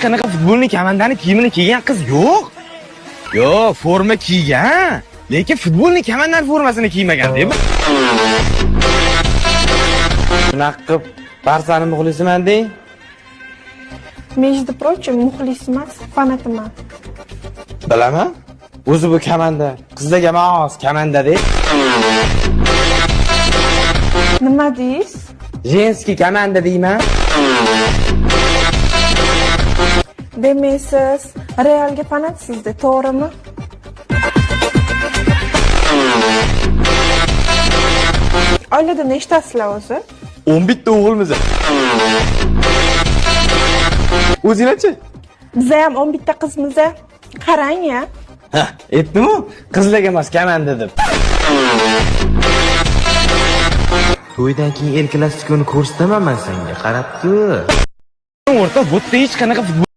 qanaqa futbolni komandani kiyimini kiygan qiz yo'q. Yo'q, forma kiygan, lekin futbolni komandani formasini kiymagan deb. Shunaqa qilib Barsani muxlisiman deng. Между прочим, muxlis emas, fanatiman. Bilaman. O'zi bu komanda, qizlarga mos komanda-da. Nima deysiz? Jenskiy komanda deyman. Demak, siz Realga fanatsizda, to'g'rimi? Oilada nechtasizlar o'zi? 11 ta o'g'ilmiz. O'zinglarchi? Biz ham 11 ta qizmiz. Qarang-ya. Ha, aytdim-ku, qizlarga emas komanda deb. To'ydan keyin erkalastikuni ko'rsataman men senga, qarab tur. O'rta, bu yerda hech qanaqa futbol